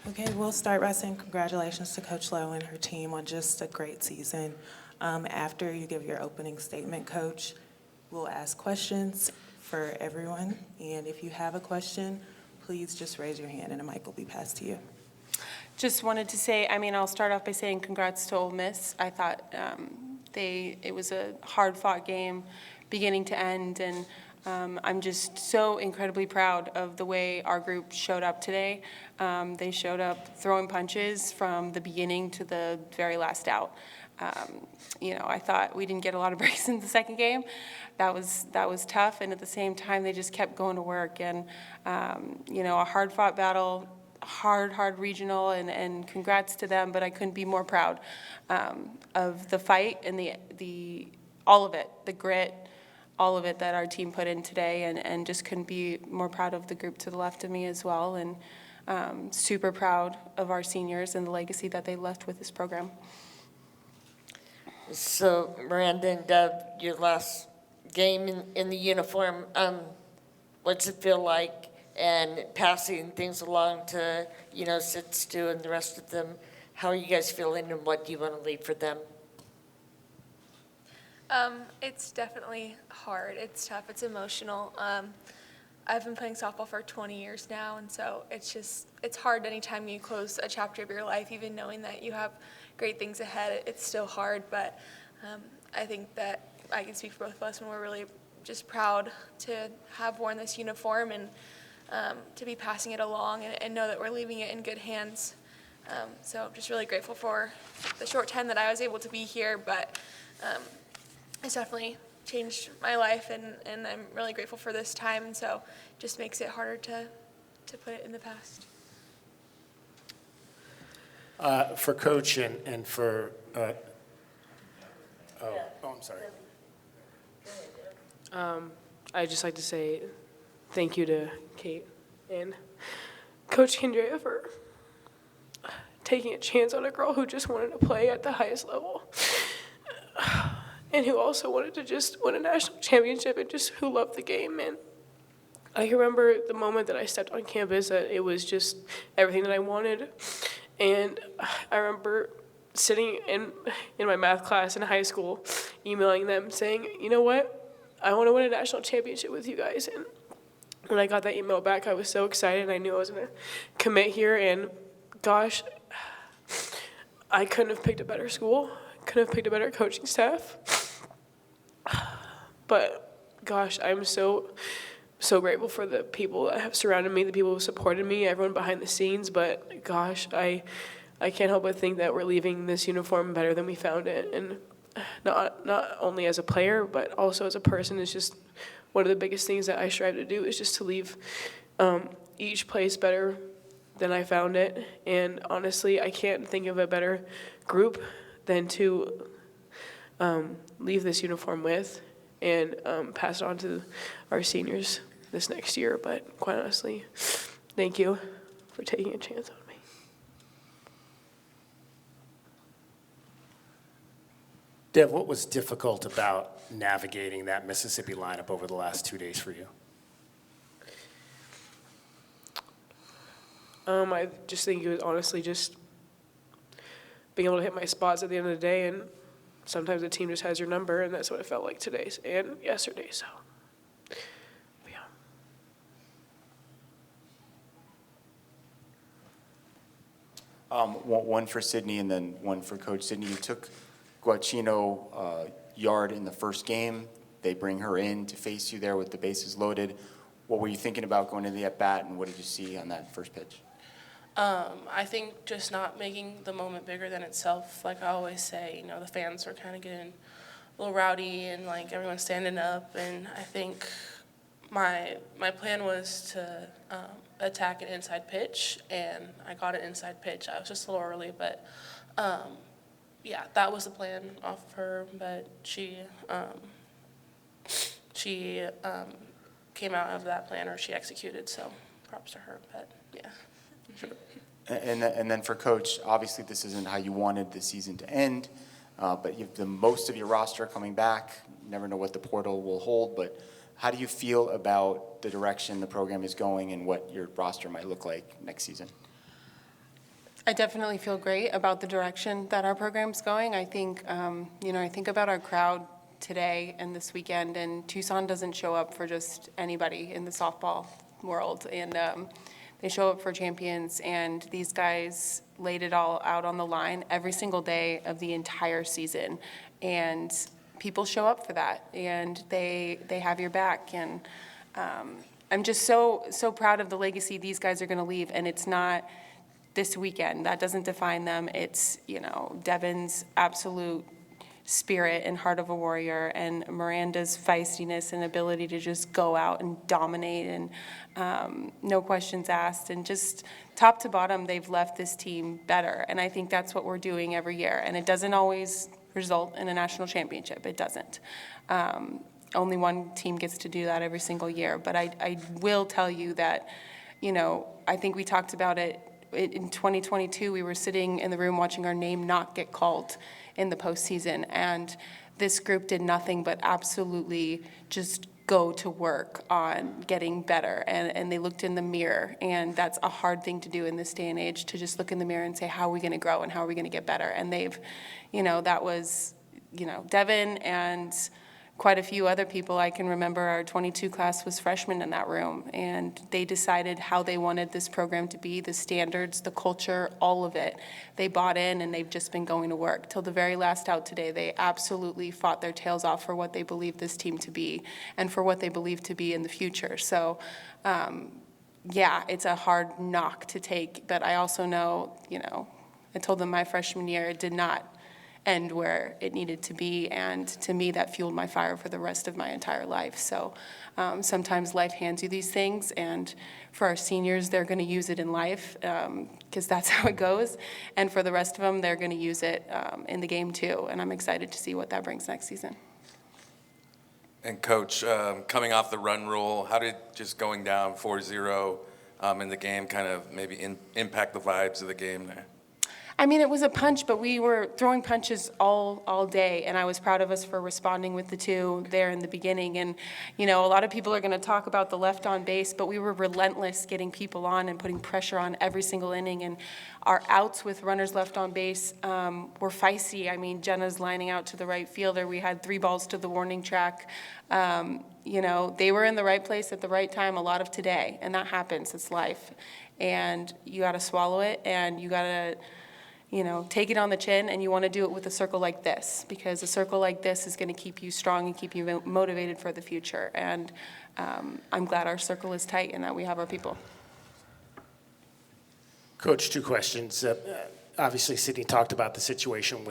Okay, we'll start by saying congratulations to Coach Lowe and her team on just a great season. After you give your opening statement, Coach, we'll ask questions for everyone. And if you have a question, please just raise your hand and a mic will be passed to you. Just wanted to say, I'll start off by saying congrats to Ole Miss. I thought it was a hard-fought game, beginning to end, and I'm just so incredibly proud of the way our group showed up today. They showed up throwing punches from the beginning to the very last out. I thought we didn't get a lot of breaks in the second game. That was tough, and at the same time, they just kept going to work. And a hard-fought battle, hard regional, and congrats to them. But I couldn't be more proud of the fight and the all of it, the grit, all of it that our team put in today, and just couldn't be more proud of the group to the left of me as well. And super proud of our seniors and the legacy that they left with this program. So, Miranda and Deb, your last game in the uniform, what's it feel like? And passing things along to, Sid, Stu, and the rest of them, how are you guys feeling, and what do you want to leave for them? It's definitely hard. It's tough. It's emotional. I've been playing softball for 20 years now, and so it's hard anytime you close a chapter of your life, even knowing that you have great things ahead. It's still hard, but I think that I can speak for both of us, and we're really just proud to have worn this uniform and to be passing it along and know that we're leaving it in good hands. So I'm just really grateful for the short time that I was able to be here, but it's definitely changed my life, and I'm really grateful for this time, and so it just makes it harder to put it in the past. For Coach and for, I'm sorry. I'd just like to say thank you to Kate and Coach Kendria for taking a chance on a girl who just wanted to play at the highest level and who also wanted to just win a national championship and just who loved the game. And I remember the moment that I stepped on campus that it was just everything that I wanted. And I remember sitting in my math class in high school, emailing them saying, you know what, I want to win a national championship with you guys. And when I got that email back, I was so excited. I knew I was going to commit here. And gosh, I couldn't have picked a better school, couldn't have picked a better coaching staff. But gosh, I'm so grateful for the people that have surrounded me, the people who supported me, everyone behind the scenes. But gosh, I can't help but think that we're leaving this uniform better than we found it. And not only as a player, but also as a person. It's just one of the biggest things that I strive to do is just to leave each place better than I found it. And honestly, I can't think of a better group than to leave this uniform with and pass it on to our seniors this next year. But quite honestly, thank you for taking a chance on me. Dev, what was difficult about navigating that Mississippi lineup over the last 2 days for you? I just think it was honestly just being able to hit my spots at the end of the day, and sometimes the team just has your number, and that's what it felt like today and yesterday. So, yeah. One for Sydney and then one for Coach Sydney. You took Guacchino yard in the first game. They bring her in to face you there with the bases loaded. What were you thinking about going into the at-bat, and what did you see on that first pitch? I think just not making the moment bigger than itself. Like I always say, the fans were kind of getting a little rowdy and like everyone's standing up. And I think my plan was to attack an inside pitch, and I got an inside pitch. I was just a little early, but yeah, that was the plan off of her. But she came out of that plan, or she executed. So props to her. But yeah. Sure. And then for Coach, obviously this isn't how you wanted the season to end, but you have the most of your roster coming back. You never know what the portal will hold, but how do you feel about the direction the program is going and what your roster might look like next season? I definitely feel great about the direction that our program's going. I think, I think about our crowd today and this weekend, and Tucson doesn't show up for just anybody in the softball world. And they show up for champions, and these guys laid it all out on the line every single day of the entire season. And people show up for that, and they have your back. And I'm just so proud of the legacy these guys are going to leave. And it's not this weekend. That doesn't define them. It's, Devin's absolute spirit and heart of a warrior, and Miranda's feistiness and ability to just go out and dominate, and no questions asked, and just top to bottom, they've left this team better. And I think that's what we're doing every year. And it doesn't always result in a national championship. It doesn't. Only one team gets to do that every single year. But I will tell you that, I think we talked about it in 2022. We were sitting in the room watching our name not get called in the postseason, and this group did nothing but absolutely just go to work on getting better, and they looked in the mirror, and that's a hard thing to do in this day and age, to just look in the mirror and say, how are we going to grow and how are we going to get better? And they've, that was, Devin and quite a few other people. I can remember our 22 class was freshmen in that room, and they decided how they wanted this program to be, the standards, the culture, all of it. They bought in, and they've just been going to work. Till the very last out today, they absolutely fought their tails off for what they believe this team to be and for what they believe to be in the future. So, yeah, it's a hard knock to take, but I also know, I told them my freshman year, it did not end where it needed to be, and to me that fueled my fire for the rest of my entire life. So sometimes life hands you these things, and for our seniors, they're going to use it in life, because that's how it goes, and for the rest of them, they're going to use it in the game too, and I'm excited to see what that brings next season. And Coach, coming off the run rule, how did just going down 4-0 in the game kind of maybe impact the vibes of the game there? I mean, it was a punch, but we were throwing punches all day, and I was proud of us for responding with the two there in the beginning. And, a lot of people are going to talk about the left on base, but we were relentless getting people on and putting pressure on every single inning. And our outs with runners left on base were feisty. I mean, Jenna's lining out to the right fielder. We had 3 balls to the warning track. They were in the right place at the right time a lot of today, and that happens. It's life. And you got to swallow it, and you got to take it on the chin, and you want to do it with a circle like this, because a circle like this is going to keep you strong and keep you motivated for the future. And I'm glad our circle is tight and that we have our people. Coach, 2 questions. Obviously, Sydney talked about the situation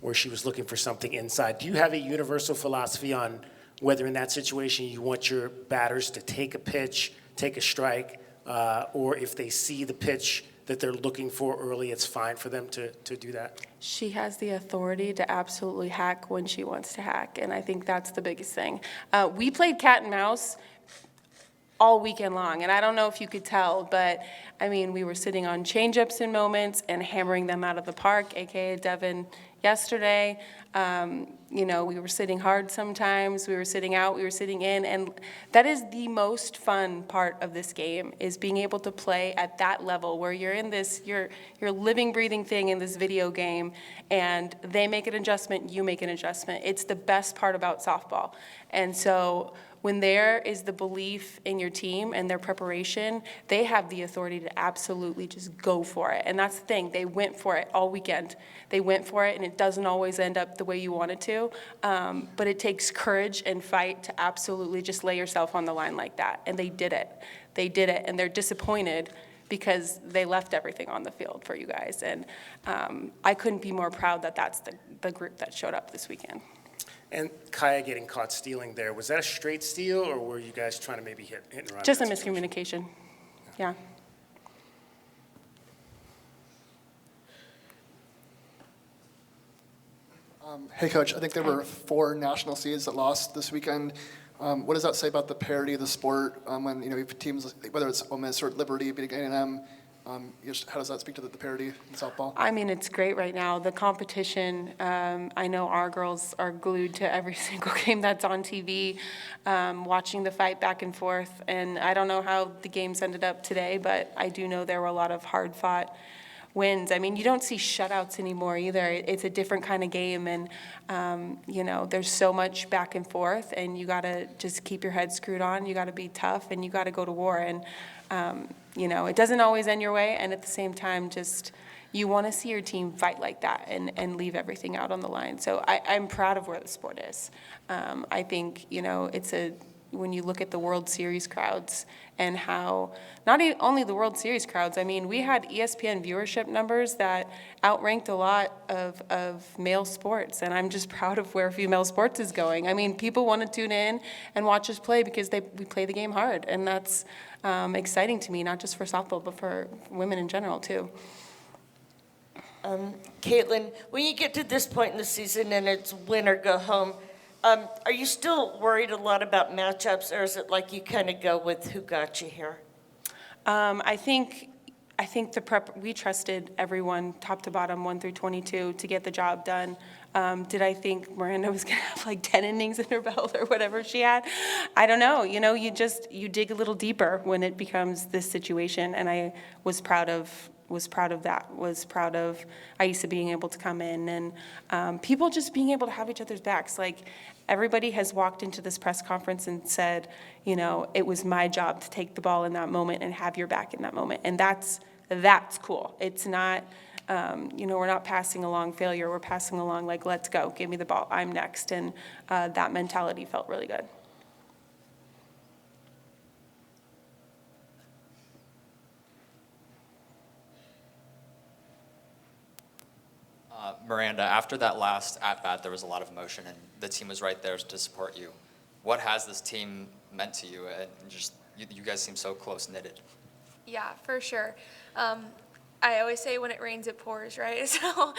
where she was looking for something inside. Do you have a universal philosophy on whether in that situation you want your batters to take a pitch, take a strike, or if they see the pitch that they're looking for early, it's fine for them to do that? She has the authority to absolutely hack when she wants to hack, and I think that's the biggest thing. We played cat and mouse all weekend long, and I don't know if you could tell, but I mean, we were sitting on change-ups in moments and hammering them out of the park, aka Devin yesterday. We were sitting hard sometimes, we were sitting out, we were sitting in, and that is the most fun part of this game, is being able to play at that level where you're in this, you're living, breathing thing in this video game, and they make an adjustment, you make an adjustment. It's the best part about softball. And so when there is the belief in your team and their preparation, they have the authority to absolutely just go for it. And that's the thing. They went for it all weekend. They went for it, and it doesn't always end up the way you want it to. But it takes courage and fight to absolutely just lay yourself on the line like that. And they did it. They did it, and they're disappointed because they left everything on the field for you guys. And I couldn't be more proud that that's the group that showed up this weekend. And Kaya getting caught stealing there, was that a straight steal, or were you guys trying to maybe hit and run? Just a miscommunication. Yeah. Hey, Coach, I think there were 4 national seeds that lost this weekend. What does that say about the parity of the sport when, you have teams, whether it's Ole Miss or Liberty beating A&M? How does that speak to the parity in softball? I mean, it's great right now. The competition, I know our girls are glued to every single game that's on TV, watching the fight back and forth. And I don't know how the games ended up today, but I do know there were a lot of hard-fought wins. I mean, you don't see shutouts anymore either. It's a different kind of game, and there's so much back and forth, and you got to just keep your head screwed on. You got to be tough, and you got to go to war. And it doesn't always end your way, and at the same time, just you want to see your team fight like that and leave everything out on the line. So I'm proud of where the sport is. I think when you look at the World Series crowds and how, not only the World Series crowds, I mean, we had ESPN viewership numbers that outranked a lot of male sports, and I'm just proud of where female sports is going. I mean, people want to tune in and watch us play because we play the game hard, and that's exciting to me, not just for softball, but for women in general, too. Caitlin, when you get to this point in the season and it's win or go home, are you still worried a lot about matchups, or is it like you kind of go with who got you here? I think the prep, we trusted everyone, top to bottom, 1 through 22, to get the job done. Did I think Miranda was going to have like 10 innings in her belt or whatever she had? I don't know. You dig a little deeper when it becomes this situation, and I was proud of that, was proud of Aisa being able to come in, and people just being able to have each other's backs. Like, everybody has walked into this press conference and said, it was my job to take the ball in that moment and have your back in that moment. And that's cool. It's not, we're not passing along failure. We're passing along like, let's go, give me the ball, I'm next. And that mentality felt really good. Miranda, after that last at-bat, there was a lot of emotion, and the team was right there to support you. What has this team meant to you? And just you guys seem so close-knitted. Yeah, for sure. I always say when it rains, it pours, right? So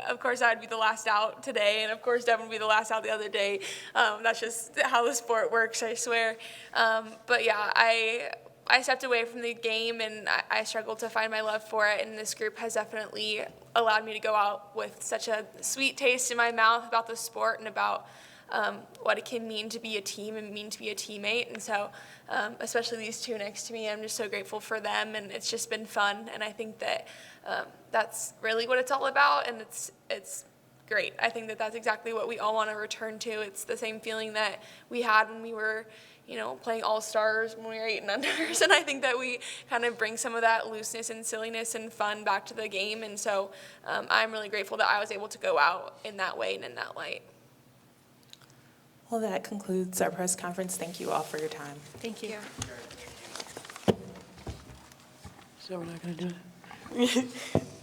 of course, I'd be the last out today, and of course, Devin would be the last out the other day. That's just how the sport works, I swear. But yeah, I stepped away from the game, and I struggled to find my love for it, and this group has definitely allowed me to go out with such a sweet taste in my mouth about the sport and about what it can mean to be a team and mean to be a teammate. And so especially these two next to me, I'm just so grateful for them, and it's just been fun, and I think that that's really what it's all about, and it's great. I think that that's exactly what we all want to return to. It's the same feeling that we had when we were playing all-stars when we were 8 and unders, and I think that we kind of bring some of that looseness and silliness and fun back to the game, and so I'm really grateful that I was able to go out in that way and in that light. Well, that concludes our press conference. Thank you all for your time. Thank you. So we're not going to do it?